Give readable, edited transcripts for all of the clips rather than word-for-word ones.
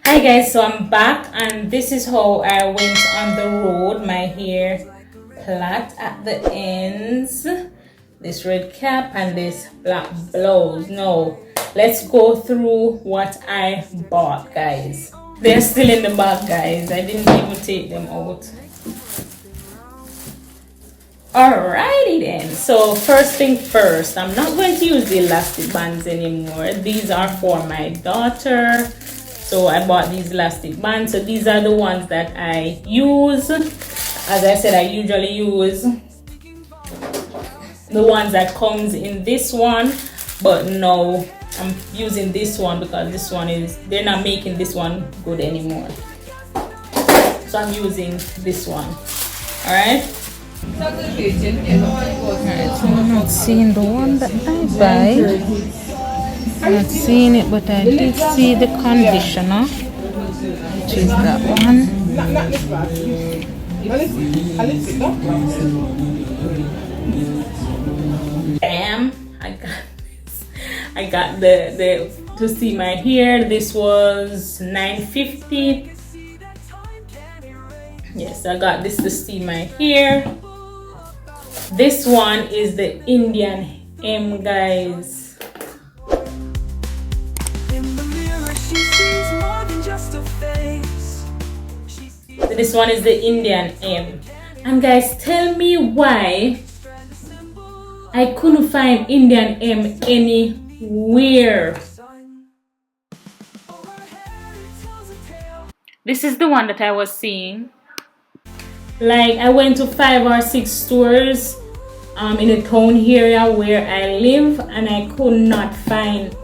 Hi guys, so I'm back and this is how I went on the road. My hair plait at the ends, this red cap and this black blouse. Now let's go through what I bought, guys. They're still in the bag, guys. I didn't even take them out. Alrighty then, so first thing first, I'm not going to use the elastic bands anymore. These are for my daughter. So I bought these elastic bands. So these are the ones that I use. As I said, I usually use the ones that comes in this one, but no, I'm using this one because this one is, they're not making this one good anymore. So I'm using this one. Alright. Alright, so I'm not seeing the one that I buy. I'm not seeing it, but I did see the conditioner, which is that one. Bam! I got the to see my hair. This was $9.50. Yes, I got this to see my hair. This one is the Indian M, guys. So this one is the Indian M. And guys, tell me why I couldn't find Indian M anywhere. This is the one that I was seeing. Like, I went to 5 or 6 stores in the town area where I live, and I could not find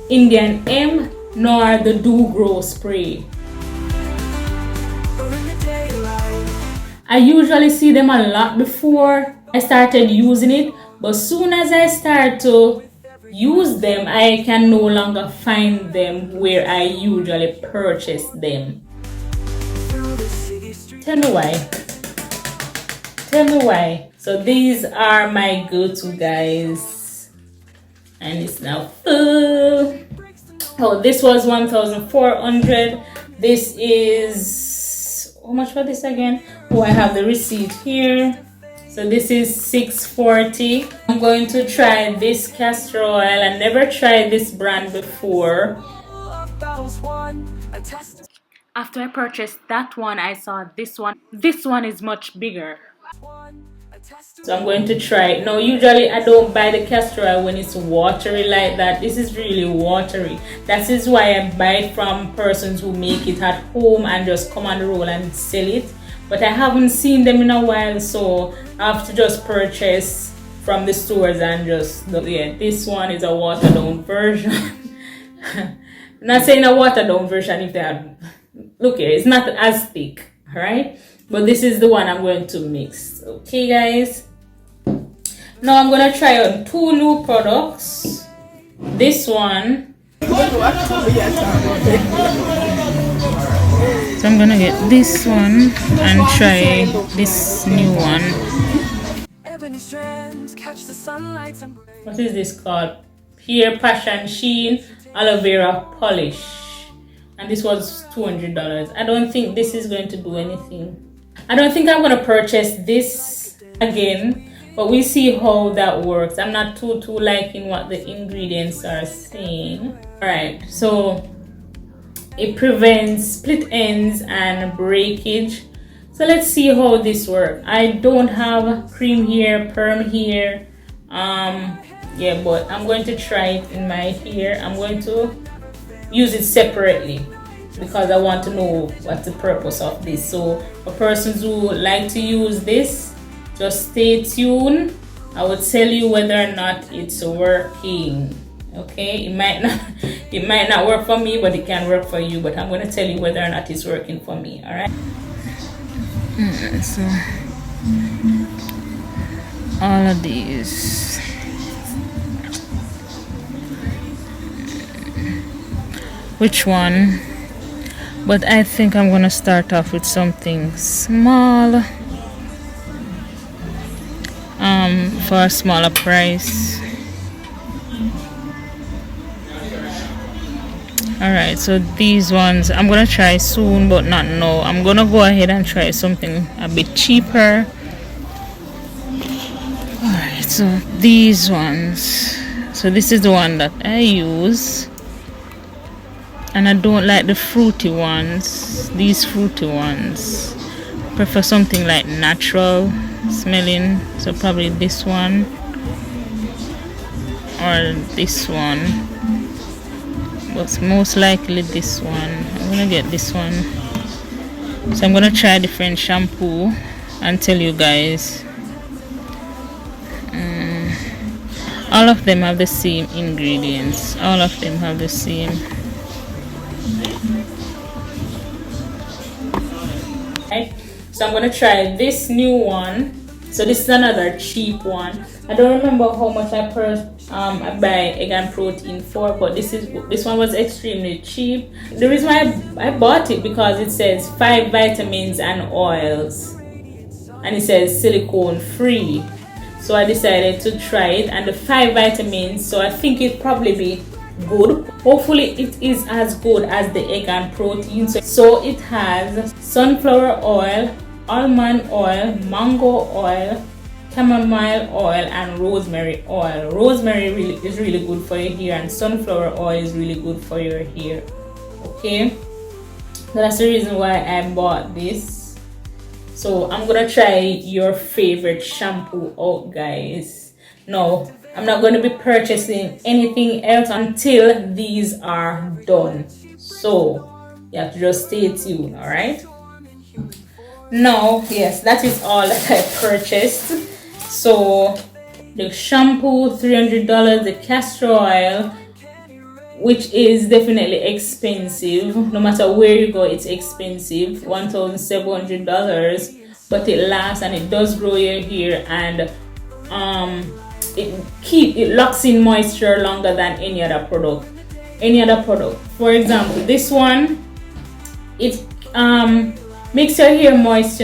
Indian M nor the Do Grow spray. I usually see them a lot before I started using it, but soon as I start to use them, I can no longer find them where I usually purchase them. Tell me why. Tell me why. So these are my go-to, guys. And it's now full. Oh, this was 1,400. This is, how much for this again? Oh, I have the receipt here. So this is $6.40. I'm going to try this castor oil. I never tried this brand before. After I purchased that one, I saw this one. This one is much bigger. So I'm going to try it. Now, usually I don't buy the castor oil when it's watery like that. This is really watery. That is why I buy it from persons who make it at home and just come on the roll and sell it. But I haven't seen them in a while, so I have to just purchase from the stores and just, yeah, this one is a watered down version. I'm not saying a watered down version if they have, look here, it's not as thick, alright? But this is the one I'm going to mix. Okay, guys. Now I'm going to try on 2 new products. This one. So I'm going to get this one and try this new one. What is this called? Pure Passion Sheen Aloe Vera Polish. And this was $200. I don't think this is going to do anything. I don't think I'm going to purchase this again. But we see how that works. I'm not too liking what the ingredients are saying. Alright, so it prevents split ends and breakage. So let's see how this works. I don't have cream hair, perm hair. Yeah, but I'm going to try it in my hair. I'm going to use it separately because I want to know what's the purpose of this. So for persons who like to use this, just stay tuned. I will tell you whether or not it's working. Okay, it might not work for me, but it can work for you. But I'm going to tell you whether or not it's working for me. All right. So all of these. Which one? But I think I'm going to start off with something small. For a smaller price. Alright, so these ones I'm gonna try soon, but not now. I'm gonna go ahead and try something a bit cheaper. Alright, so these ones. So this is the one that I use. And I don't like the fruity ones. These fruity ones. I prefer something like natural smelling. So probably this one. Or this one. But most likely this one. I'm gonna get this one. So I'm gonna try different shampoo and tell you guys. All of them have the same ingredients. All of them have the same. Right. So I'm gonna try this new one. So this is another cheap one. I don't remember how much I buy egg and protein for, but this one was extremely cheap. The reason why I bought it because it says 5 vitamins and oils, and it says silicone free. So I decided to try it, and the 5 vitamins. So I think it probably be good. Hopefully it is as good as the egg and protein. So it has sunflower oil, almond oil, mango oil, chamomile oil, and rosemary oil. Rosemary is really good for your hair, and sunflower oil is really good for your hair. Okay, that's the reason why I bought this. So I'm gonna try your favorite shampoo out, guys. No, I'm not going to be purchasing anything else until these are done. So you have to just stay tuned. All right. Now, yes, that is all that I purchased. So the shampoo, $300, the castor oil, which is definitely expensive. No matter where you go, it's expensive, $1,700, but it lasts and it does grow your hair, and it locks in moisture longer than any other product. For example, this one, it makes your hair moist,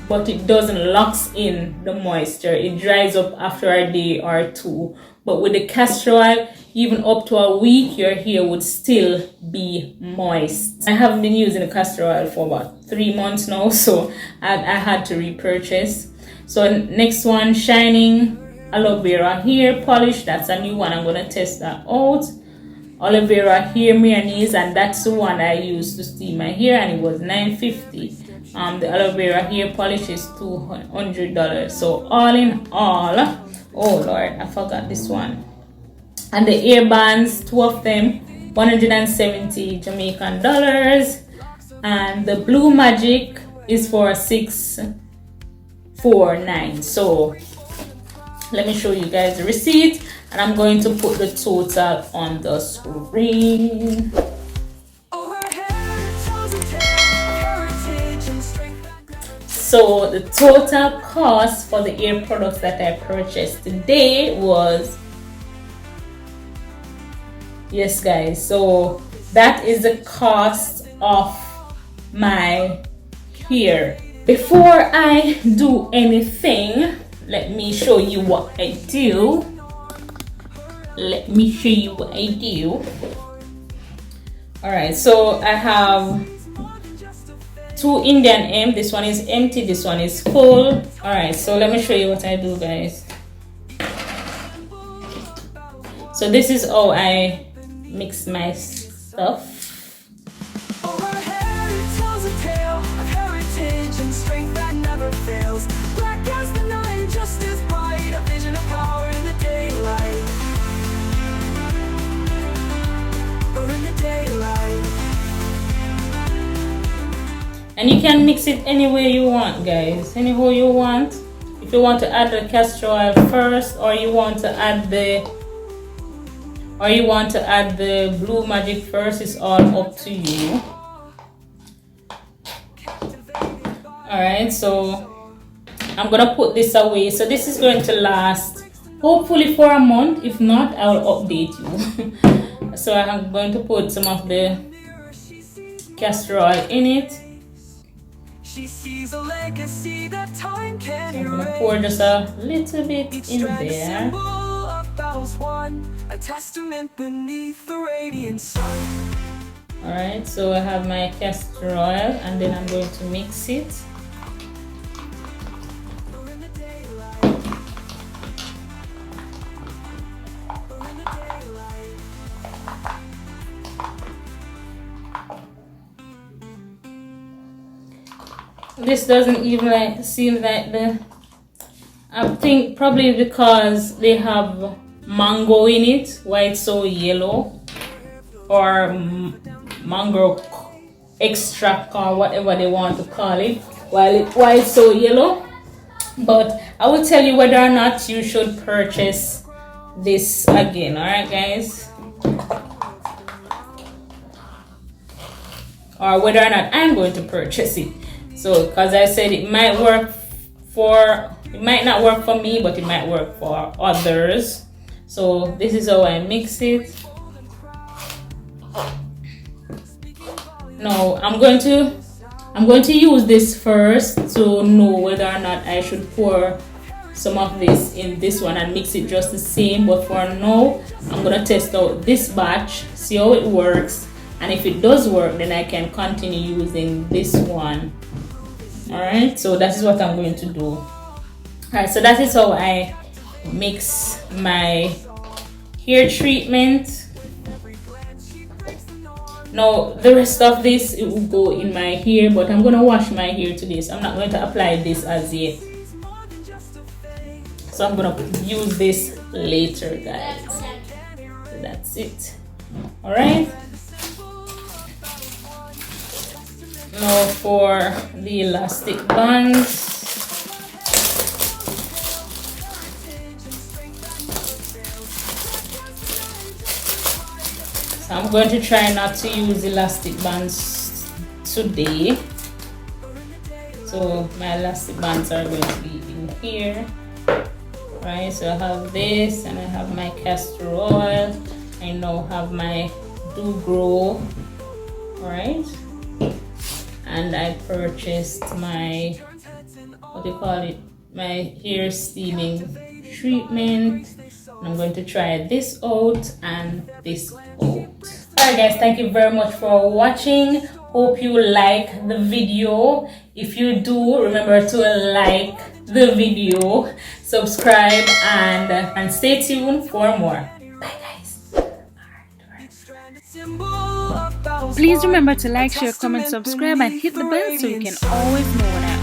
but it doesn't locks in the moisture. It dries up after a day or two. But with the castor oil, even up to a week, your hair would still be moist. I haven't been using the castor oil for about 3 months now, so I had to repurchase. So next one, Shining Aloe Vera Hair Polish. That's a new one. I'm gonna test that out. Aloe Vera Hair Mayonnaise, and that's the one I used to steam my hair, and it was $9.50. The Aloe Vera Hair Polish is $200. So all in all, oh Lord, I forgot this one. And the ear bands, 2 of them, 170 Jamaican dollars. And the Blue Magic is for $649. So let me show you guys the receipt, and I'm going to put the total on the screen. So the total cost for the ear products that I purchased today was, yes guys, so that is the cost of my hair. Before I do anything, let me show you what I do. Alright, so I have 2 Indian hemp. This one is empty, this one is full. Alright, so let me show you what I do, guys. So this is how I mix my stuff. And you can mix it any way you want, guys. Any way you want. If you want to add the castor oil first, or you want to add the Blue Magic first, it's all up to you. Alright, so I'm gonna put this away. So this is going to last hopefully for a month. If not, I will update you. So I'm going to put some of the castor oil in it. So I'm gonna pour just a little bit in there. A testament beneath the radiant sun. Alright, so I have my castor oil and then I'm going to mix it. This doesn't even seem like I think probably because they have mango in it, why it's so yellow, or mango extract or whatever they want to call it, why it's so yellow. But I will tell you whether or not you should purchase this again. Alright guys, or whether or not I'm going to purchase it. So because I said it might not work for me, but it might work for others. So this is how I mix it. Now I'm going to use this first to know whether or not I should pour some of this in this one and mix it just the same. But for now, I'm gonna test out this batch, see how it works, and if it does work, then I can continue using this one. Alright, so that is what I'm going to do. Alright, so that is how I mix my hair treatment. Now the rest of this, it will go in my hair, but I'm going to wash my hair today, so I'm not going to apply this as yet. So I'm going to use this later, guys. So that's it. Alright. Now for the elastic bands. So I'm going to try not to use elastic bands today. So my elastic bands are going to be in here. Right, so I have this and I have my castor oil. I now have my Do Grow. Alright. And I purchased my, what do you call it, my hair steaming treatment. And I'm going to try this out and this out. Alright guys, thank you very much for watching. Hope you like the video. If you do, remember to like the video, subscribe, and stay tuned for more. Bye guys. Alright. Please remember to like, share, comment, subscribe, and hit the bell so you can always know when I